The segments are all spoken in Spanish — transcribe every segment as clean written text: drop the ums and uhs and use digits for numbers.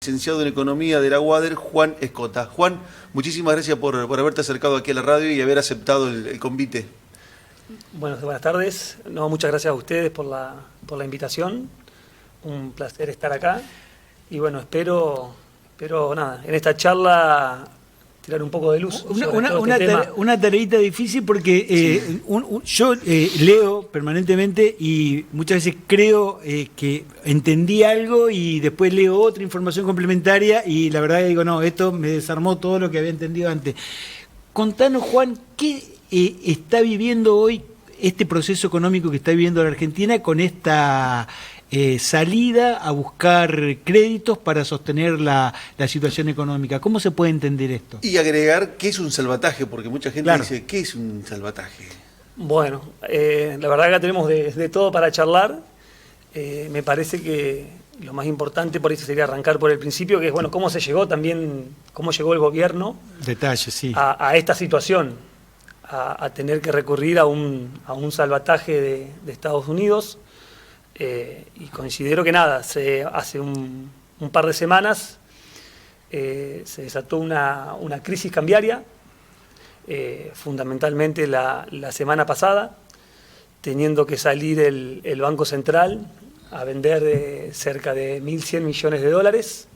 Licenciado en Economía de la UADER, Juan Escota. Juan, muchísimas gracias por haberte acercado aquí a la radio y haber aceptado el convite. Buenas tardes. No, muchas gracias a ustedes por la invitación. Un placer estar acá. Y bueno, espero nada, en esta charla tirar un poco de luz. Una tareita difícil porque yo leo permanentemente y muchas veces creo que entendí algo y después leo otra información complementaria y la verdad que digo, no, esto me desarmó todo lo que había entendido antes. Contanos, Juan, ¿qué está viviendo hoy este proceso económico que está viviendo la Argentina con esta salida a buscar créditos para sostener la situación económica? ¿Cómo se puede entender esto? Y agregar qué es un salvataje, porque mucha gente dice, ¿qué es un salvataje? Bueno, la verdad que acá tenemos de todo para charlar. Me parece que lo más importante por eso sería arrancar por el principio, que es, bueno, cómo se llegó también, cómo llegó el gobierno a esta situación, a tener que recurrir a un salvataje de Estados Unidos. Y considero que nada, hace un par de semanas se desató una crisis cambiaria, fundamentalmente la semana pasada, teniendo que salir el Banco Central a vender cerca de 1.100 millones de dólares.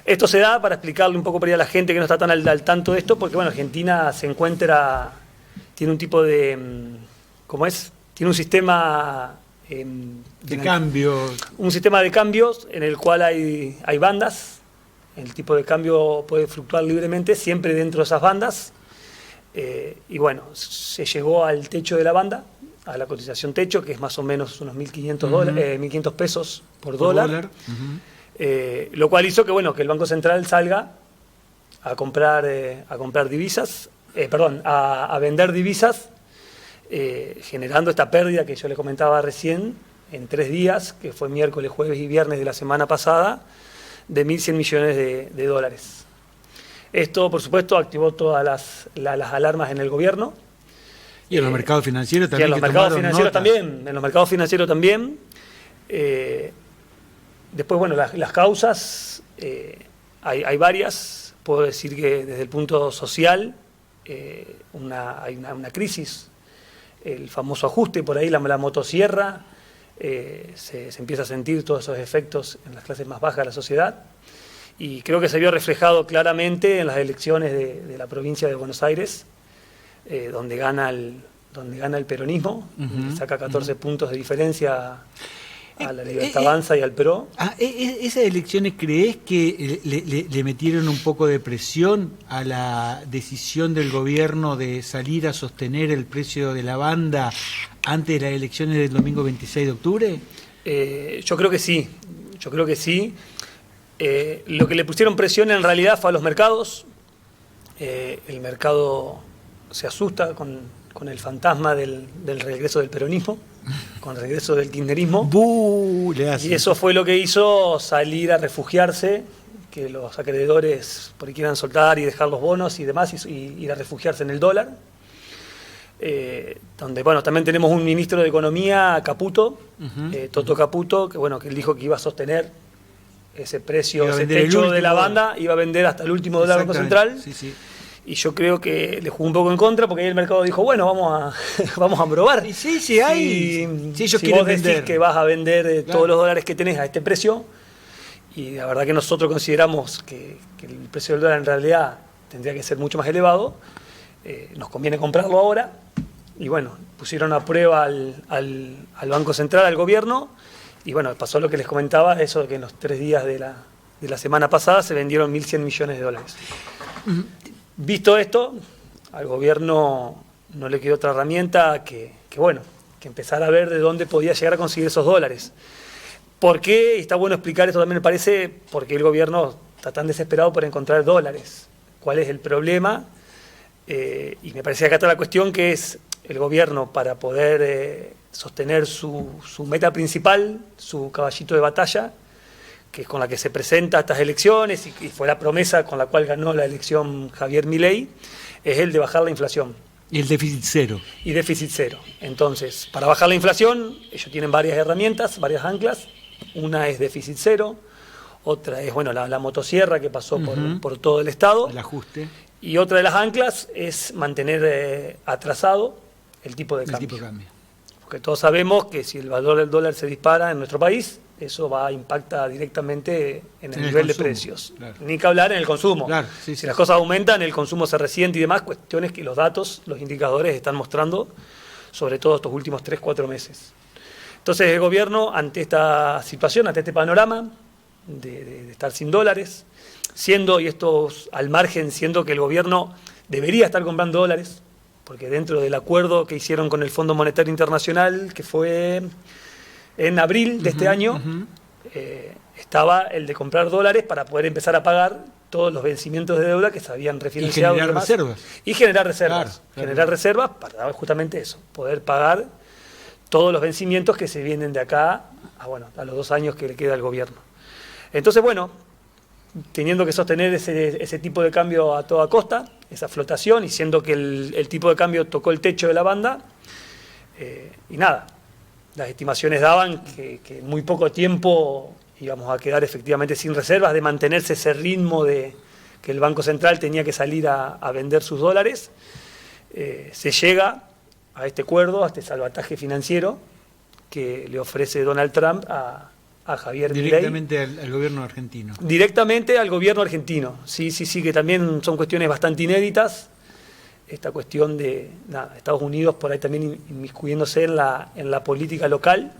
Esto se da para explicarle un poco por ahí a la gente que no está tan al tanto de esto, porque bueno, Argentina tiene un tipo de, tiene un sistema de cambio. Un sistema de cambios en el cual hay bandas. El tipo de cambio puede fluctuar libremente, siempre dentro de esas bandas. Y bueno, se llegó al techo de la banda, a la cotización techo, que es más o menos unos 1.500 pesos por dólar. Lo cual hizo que, bueno, que el Banco Central salga a comprar divisas, a vender divisas, generando esta pérdida que yo les comentaba recién, en 3 días, que fue miércoles, jueves y viernes de la semana pasada, de 1.100 millones de dólares. Esto, por supuesto, activó todas las alarmas en el gobierno. Y en los mercados financieros también. En los mercados financieros también. Después, bueno, las causas, hay varias. Puedo decir que desde el punto social hay una crisis. El famoso ajuste, por ahí la motosierra, se empieza a sentir todos esos efectos en las clases más bajas de la sociedad, y creo que se vio reflejado claramente en las elecciones de la provincia de Buenos Aires, donde gana el peronismo, saca 14 puntos de diferencia a la Libertad Avanza y al PRO. ¿Esas elecciones crees que le metieron un poco de presión a la decisión del gobierno de salir a sostener el precio de la banda antes de las elecciones del domingo 26 de octubre? Yo creo que sí, lo que le pusieron presión en realidad fue a los mercados. El mercado se asusta con el fantasma del regreso del peronismo, con el regreso del kirchnerismo, y eso fue lo que hizo salir a refugiarse, que los acreedores por ahí quieran soltar y dejar los bonos y demás, y ir a refugiarse en el dólar, donde bueno, también tenemos un ministro de Economía, Caputo, Toto Caputo, que bueno, que él dijo que iba a sostener ese precio, ese techo de la banda, iba a vender hasta el último dólar del Banco Central. Sí. Y yo creo que le jugó un poco en contra, porque ahí el mercado dijo, bueno, vamos a probar. Si vos decís que vas a vender todos los dólares que tenés a este precio, y la verdad que nosotros consideramos que el precio del dólar en realidad tendría que ser mucho más elevado, nos conviene comprarlo ahora. Y bueno, pusieron a prueba al Banco Central, al gobierno, y bueno, pasó lo que les comentaba, eso de que en los 3 días de la semana pasada se vendieron 1.100 millones de dólares. Visto esto, al gobierno no le quedó otra herramienta que empezar a ver de dónde podía llegar a conseguir esos dólares. ¿Por qué? Y está bueno explicar esto también, me parece, porque el gobierno está tan desesperado por encontrar dólares. ¿Cuál es el problema? Y me parece que acá está la cuestión, que es el gobierno, para poder sostener su meta principal, su caballito de batalla, que es con la que se presenta a estas elecciones, y fue la promesa con la cual ganó la elección Javier Milei, es el de bajar la inflación. Y el déficit cero. Y déficit cero. Entonces, para bajar la inflación, ellos tienen varias herramientas, varias anclas. Una es déficit cero, otra es la motosierra que pasó por todo el estado. El ajuste. Y otra de las anclas es mantener atrasado el tipo de cambio. Porque todos sabemos que si el valor del dólar se dispara en nuestro país, eso impacta directamente en el nivel de precios. Claro. Ni que hablar en el consumo. Claro, si las cosas aumentan, el consumo se resiente y demás, cuestiones que los datos, los indicadores están mostrando, sobre todo estos últimos 3-4 meses. Entonces el gobierno, ante esta situación, ante este panorama de estar sin dólares, siendo que el gobierno debería estar comprando dólares, porque dentro del acuerdo que hicieron con el Fondo Monetario Internacional, que fue en abril de este año, estaba el de comprar dólares para poder empezar a pagar todos los vencimientos de deuda que se habían refinanciado. Y generar reservas. Y generar reservas. Claro. Generar reservas para justamente eso, poder pagar todos los vencimientos que se vienen de acá a los 2 años que le queda al gobierno. Entonces, teniendo que sostener ese tipo de cambio a toda costa, esa flotación, y siendo que el tipo de cambio tocó el techo de la banda, las estimaciones daban que en muy poco tiempo íbamos a quedar efectivamente sin reservas, de mantenerse ese ritmo de que el Banco Central tenía que salir a vender sus dólares. Se llega a este acuerdo, a este salvataje financiero que le ofrece Donald Trump a Javier Milei. Directamente al gobierno argentino. Directamente al gobierno argentino. Sí, que también son cuestiones bastante inéditas. Esta cuestión de Estados Unidos por ahí también inmiscuyéndose en la política local.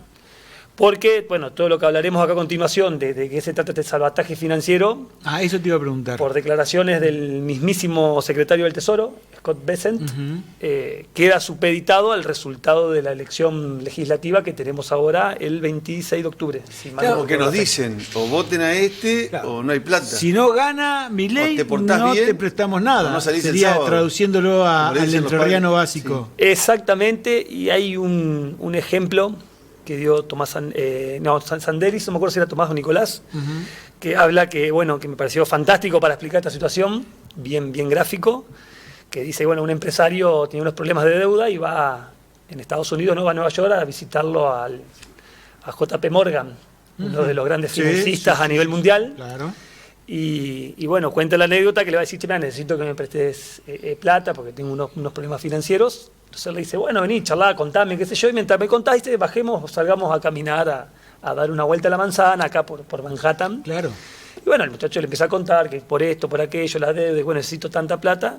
Porque, todo lo que hablaremos acá a continuación de qué se trata este salvataje financiero. Eso te iba a preguntar. Por declaraciones del mismísimo secretario del Tesoro, Scott Bessent, queda supeditado al resultado de la elección legislativa que tenemos ahora el 26 de octubre. Porque nos dicen, o voten a o no hay plata. Si no gana Milei, no te prestamos nada. No sería traduciéndolo al entrerriano básico. Sí. Exactamente, y hay un ejemplo que dio Sanderis, no me acuerdo si era Tomás o Nicolás, que habla que me pareció fantástico para explicar esta situación, bien gráfico, que dice, un empresario tiene unos problemas de deuda y va en Estados Unidos, va a Nueva York a visitarlo a JP Morgan, uno de los grandes financistas a nivel mundial. Claro. Y cuenta la anécdota que le va a decir, necesito que me prestes plata porque tengo unos problemas financieros. Entonces él le dice, vení, charlá, contame, qué sé yo, y mientras me contaste, bajemos, salgamos a caminar, a dar una vuelta a la manzana, acá por Manhattan. Claro. Y el muchacho le empieza a contar que por esto, por aquello, la deuda, necesito tanta plata.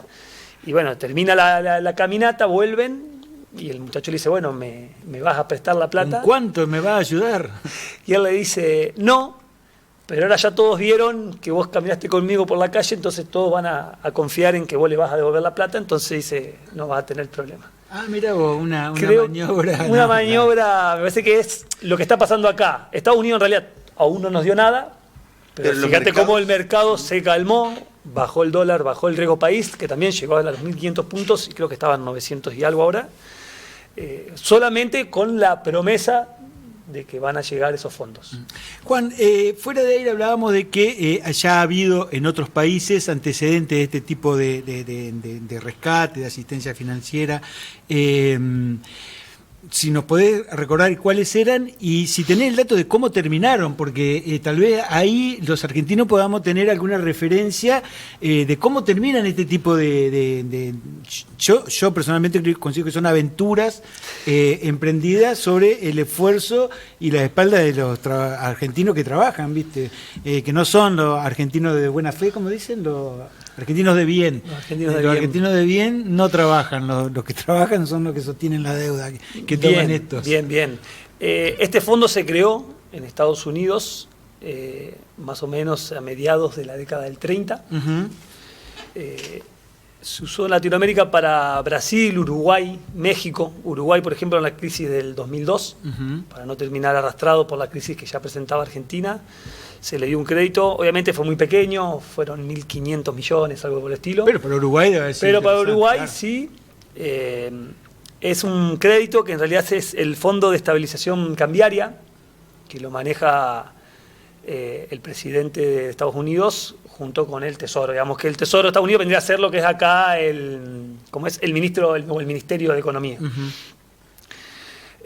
Y termina la caminata, vuelven, y el muchacho le dice, ¿me vas a prestar la plata? ¿Con cuánto me va a ayudar? Y él le dice, no, pero ahora ya todos vieron que vos caminaste conmigo por la calle, entonces todos van a confiar en que vos le vas a devolver la plata, entonces dice, no vas a tener problema. Mira vos, una maniobra. Una maniobra, me parece que es lo que está pasando acá. Estados Unidos en realidad aún no nos dio nada, pero fíjate cómo el mercado se calmó, bajó el dólar, bajó el riesgo país, que también llegó a los 1.500 puntos, y creo que estaban 900 y algo ahora, solamente con la promesa de que van a llegar esos fondos. Juan, fuera de ahí hablábamos de que ya ha habido en otros países antecedentes de este tipo de rescate, de asistencia financiera. Si nos podés recordar cuáles eran y si tenés el dato de cómo terminaron, porque tal vez ahí los argentinos podamos tener alguna referencia de cómo terminan este tipo Yo personalmente considero que son aventuras emprendidas sobre el esfuerzo y la espalda de los argentinos que trabajan, ¿viste? Que no son los argentinos de buena fe, como dicen, los argentinos de bien. Los argentinos de bien no trabajan, los que trabajan son los que sostienen la deuda que toman estos. Bien. Este fondo se creó en Estados Unidos más o menos a mediados de la década del 30. Se usó en Latinoamérica para Brasil, Uruguay, México. Uruguay, por ejemplo, en la crisis del 2002, para no terminar arrastrado por la crisis que ya presentaba Argentina. Se le dio un crédito, obviamente fue muy pequeño, fueron 1.500 millones, algo por el estilo. Pero para Uruguay debe ser. Pero para Uruguay, claro. Sí. Es un crédito que en realidad es el Fondo de Estabilización Cambiaria, que lo maneja el presidente de Estados Unidos junto con el Tesoro. Digamos que el Tesoro de Estados Unidos vendría a ser lo que es acá el Ministerio de Economía.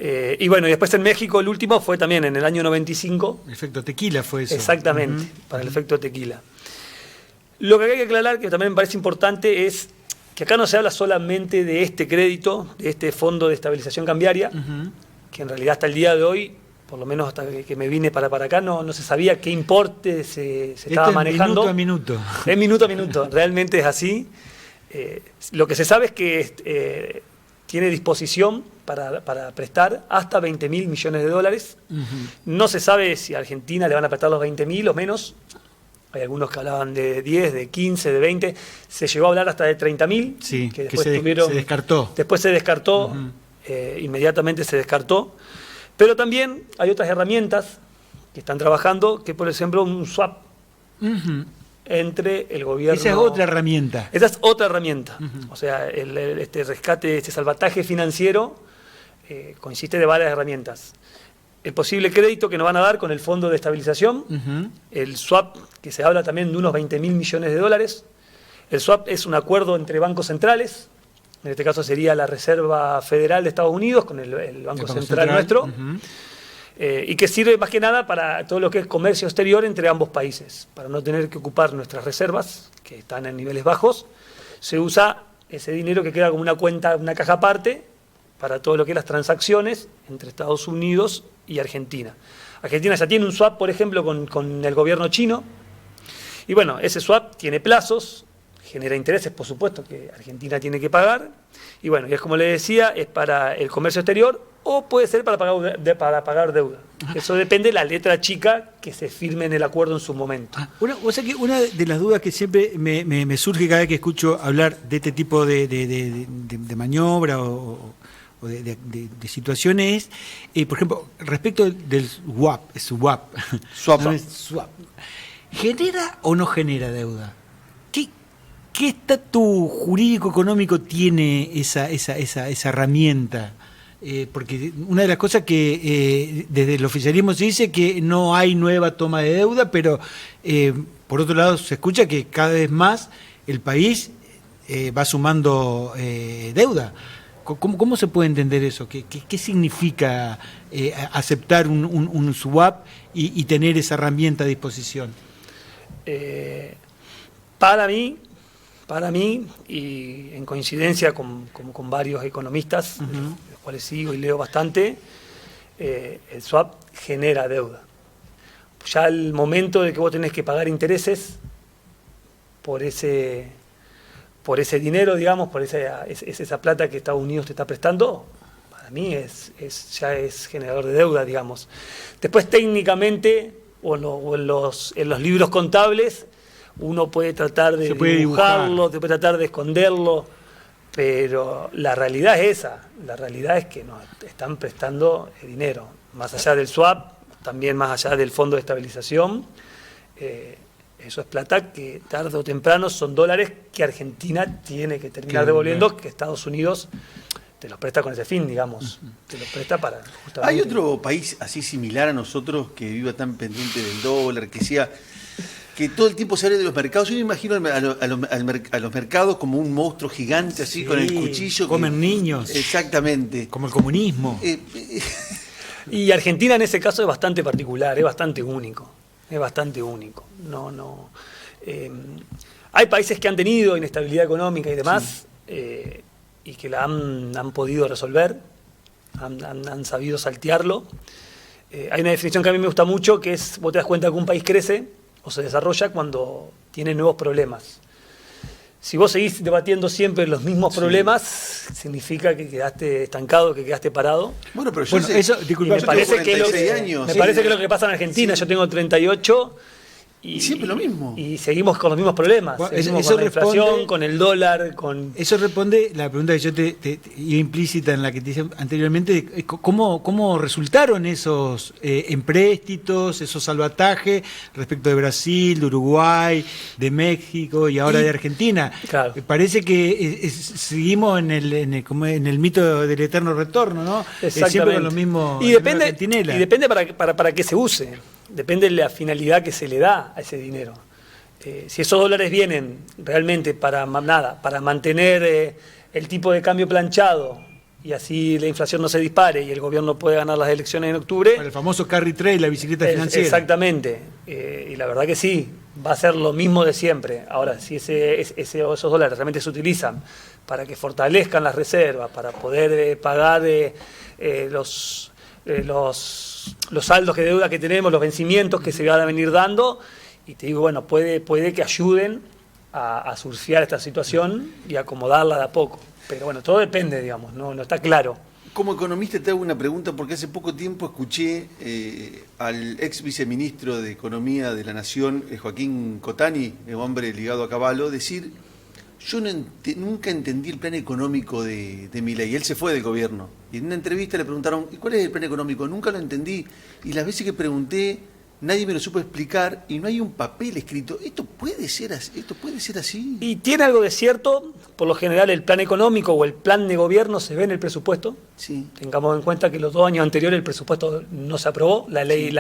Y bueno, y después en México el último fue también en el año 95. El efecto tequila fue eso. Exactamente, para el efecto tequila. Lo que hay que aclarar, que también me parece importante, es que acá no se habla solamente de este crédito, de este fondo de estabilización cambiaria, que en realidad hasta el día de hoy, por lo menos hasta que me vine para acá, no se sabía qué importe se estaba manejando. Minuto a minuto. Es minuto a minuto, realmente es así. Lo que se sabe es que tiene disposición para prestar hasta 20.000 millones de dólares. No se sabe si a Argentina le van a prestar los 20.000 o menos. Hay algunos que hablaban de 10, de 15, de 20. Se llegó a hablar hasta de 30.000. Sí, que después se descartó. Después se descartó, inmediatamente se descartó. Pero también hay otras herramientas que están trabajando, que por ejemplo un swap entre el gobierno... Esa es otra herramienta. Esa es otra herramienta. O sea, este rescate, este salvataje financiero consiste de varias herramientas. El posible crédito que nos van a dar con el Fondo de Estabilización, el swap, que se habla también de unos 20.000 millones de dólares. El swap es un acuerdo entre bancos centrales, en este caso sería la Reserva Federal de Estados Unidos con el Banco Central nuestro, y que sirve más que nada para todo lo que es comercio exterior entre ambos países, para no tener que ocupar nuestras reservas, que están en niveles bajos. Se usa ese dinero que queda como una cuenta, una caja aparte, para todo lo que es las transacciones entre Estados Unidos y Argentina. Argentina ya tiene un swap, por ejemplo, con el gobierno chino, y bueno, ese swap tiene plazos, genera intereses, por supuesto, que Argentina tiene que pagar, y bueno, y es como le decía, es para el comercio exterior o puede ser para pagar deuda. Eso depende de la letra chica que se firme en el acuerdo en su momento. O sea que una de las dudas que siempre me surge cada vez que escucho hablar de este tipo de maniobra o de situaciones, por ejemplo, respecto del swap, ¿genera o no genera deuda? ¿Qué estatus jurídico económico tiene esa herramienta? Porque una de las cosas que desde el oficialismo se dice que no hay nueva toma de deuda, pero por otro lado se escucha que cada vez más el país va sumando deuda. ¿Cómo se puede entender eso? ¿Qué significa aceptar un swap y tener esa herramienta a disposición? Para mí, y en coincidencia con varios economistas, los cuales sigo y leo bastante, el swap genera deuda. Ya el momento de que vos tenés que pagar intereses por ese dinero, digamos, por esa plata que Estados Unidos te está prestando, para mí ya es generador de deuda, digamos. Después técnicamente, o en los libros contables, uno puede tratar de dibujarlo, puede tratar de esconderlo, pero la realidad es esa. La realidad es que nos están prestando dinero. Más allá del swap, también más allá del Fondo de Estabilización, eso es plata que tarde o temprano son dólares que Argentina tiene que terminar devolviendo, que Estados Unidos te los presta con ese fin, digamos. Te los presta para justamente... ¿Hay otro país así similar a nosotros que viva tan pendiente del dólar, que todo el tiempo se hable de los mercados? Yo me imagino a los mercados como un monstruo gigante, así, con el cuchillo. Comen niños. Exactamente. Como el comunismo. Y Argentina en ese caso es bastante particular, es bastante único. Hay países que han tenido inestabilidad económica y demás, y que la han podido resolver, han sabido saltearlo. Hay una definición que a mí me gusta mucho, que es, vos te das cuenta que un país crece o se desarrolla cuando tiene nuevos problemas. Si vos seguís debatiendo siempre los mismos problemas, significa que quedaste estancado, que quedaste parado. Bueno, pero me parece que es lo que pasa en Argentina. Sí. Yo tengo 38 y siempre lo mismo. Y seguimos con los mismos problemas. Bueno, seguimos con la inflación, con el dólar, con... Eso responde la pregunta que yo te iba implícita en la que te hice anteriormente, ¿cómo resultaron esos empréstitos, esos salvatajes respecto de Brasil, de Uruguay, de México y ahora de Argentina? Claro. Parece que seguimos en el mito del eterno retorno, ¿no? Siempre con los mismos... Y depende para qué se use. Depende de la finalidad que se le da a ese dinero. Si esos dólares vienen realmente para mantener el tipo de cambio planchado y así la inflación no se dispare y el gobierno puede ganar las elecciones en octubre. Para el famoso carry trade, la bicicleta financiera. Exactamente. Y la verdad que sí, va a ser lo mismo de siempre. Ahora, si esos dólares realmente se utilizan para que fortalezcan las reservas, para poder pagar los saldos de deuda que tenemos, los vencimientos que se van a venir dando, y te digo, bueno, puede que ayuden a surfear esta situación y acomodarla de a poco. Pero bueno, todo depende, digamos, no está claro. Como economista te hago una pregunta, porque hace poco tiempo escuché al ex viceministro de Economía de la Nación, Joaquín Cotani, hombre ligado a Caballo, decir: yo nunca entendí el plan económico de Milei. Él se fue del gobierno. Y en una entrevista le preguntaron: ¿y cuál es el plan económico? Nunca lo entendí. Y las veces que pregunté, nadie me lo supo explicar y no hay un papel escrito. ¿Esto puede ser así? Y tiene algo de cierto. Por lo general, el plan económico o el plan de gobierno se ve en el presupuesto. Sí. Tengamos en cuenta que los 2 años anteriores el presupuesto no se aprobó. La ley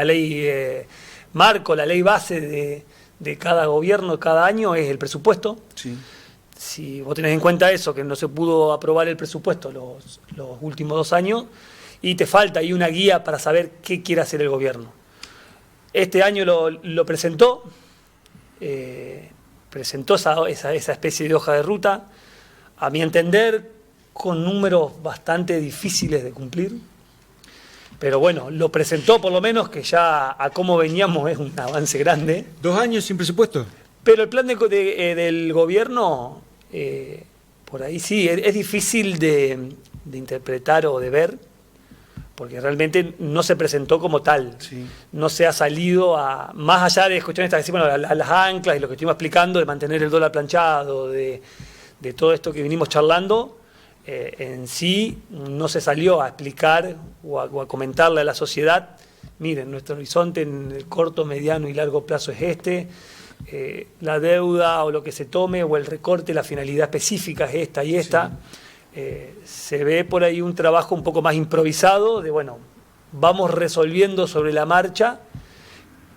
marco, la ley base de cada gobierno, cada año, es el presupuesto. Sí. Si vos tenés en cuenta eso, que no se pudo aprobar el presupuesto los últimos 2 años, y te falta ahí una guía para saber qué quiere hacer el gobierno. Este año lo presentó, esa especie de hoja de ruta, a mi entender, con números bastante difíciles de cumplir. Pero bueno, lo presentó por lo menos, que ya a cómo veníamos es un avance grande. 2 años sin presupuesto. Pero el plan del gobierno, por ahí sí, es difícil de interpretar o de ver, porque realmente no se presentó como tal. Sí. No se ha salido más allá de cuestiones estas, bueno, las anclas y lo que estuvimos explicando, de mantener el dólar planchado, de todo esto que vinimos charlando, en sí no se salió a explicar o a comentarle a la sociedad: miren, nuestro horizonte en el corto, mediano y largo plazo es este. La deuda o lo que se tome o el recorte, la finalidad específica es esta y esta. Sí. Se ve por ahí un trabajo un poco más improvisado de, bueno, vamos resolviendo sobre la marcha,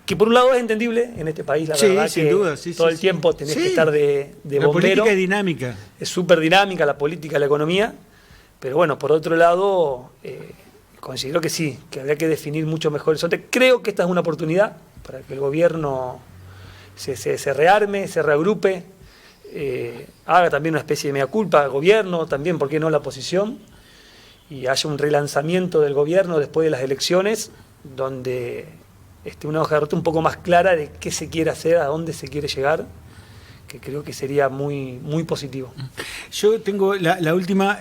que por un lado es entendible en este país, la verdad, sin que duda, todo el tiempo tenés que estar de bombero. La política es dinámica. Es súper dinámica la política, la economía, pero bueno, por otro lado, considero que sí, que habría que definir mucho mejor el horizonte. Creo que esta es una oportunidad para que el gobierno se rearme, se reagrupe, haga también una especie de mea culpa al gobierno, también, ¿por qué no la oposición? Y haya un relanzamiento del gobierno después de las elecciones, donde esté una hoja de ruta un poco más clara de qué se quiere hacer, a dónde se quiere llegar, que creo que sería muy, muy positivo. Yo tengo la última.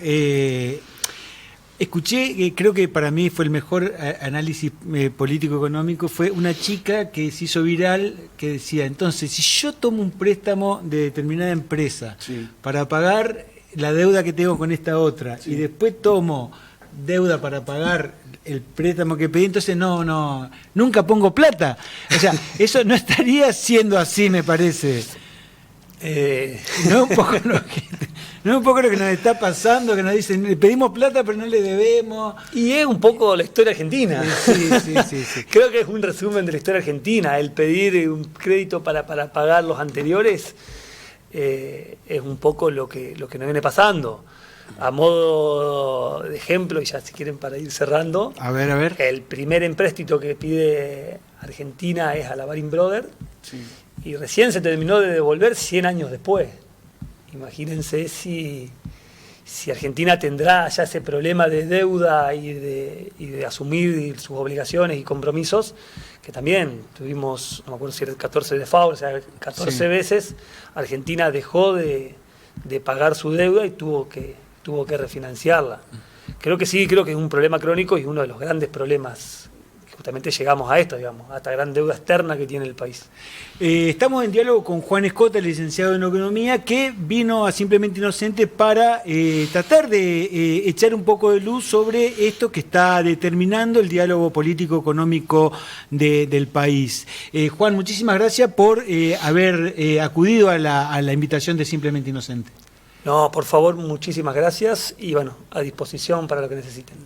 Escuché, creo que para mí fue el mejor análisis político-económico, fue una chica que se hizo viral que decía: entonces, si yo tomo un préstamo de determinada empresa para pagar la deuda que tengo con esta otra y después tomo deuda para pagar el préstamo que pedí, entonces nunca pongo plata. O sea, eso no estaría siendo así, me parece. No es un poco lo que nos está pasando, que nos dicen: le pedimos plata pero no le debemos. Y es un poco la historia argentina. Sí. Creo que es un resumen de la historia argentina. El pedir un crédito para pagar los anteriores es un poco lo que nos viene pasando. A modo de ejemplo, y ya si quieren para ir cerrando, a ver. El primer empréstito que pide Argentina es a la Baring Brothers, y recién se terminó de devolver 100 años después. Imagínense si Argentina tendrá ya ese problema de deuda y de asumir sus obligaciones y compromisos, que también tuvimos, no me acuerdo si era 14 default, o sea, 14 veces Argentina dejó de pagar su deuda y tuvo que refinanciarla. Creo que es un problema crónico y uno de los grandes problemas que justamente llegamos a esto, digamos, a esta gran deuda externa que tiene el país. Estamos en diálogo con Juan Escota, licenciado en Economía, que vino a Simplemente Inocente para tratar de echar un poco de luz sobre esto que está determinando el diálogo político-económico del país. Juan, muchísimas gracias por haber acudido a la invitación de Simplemente Inocente. No, por favor, muchísimas gracias y bueno, a disposición para lo que necesiten.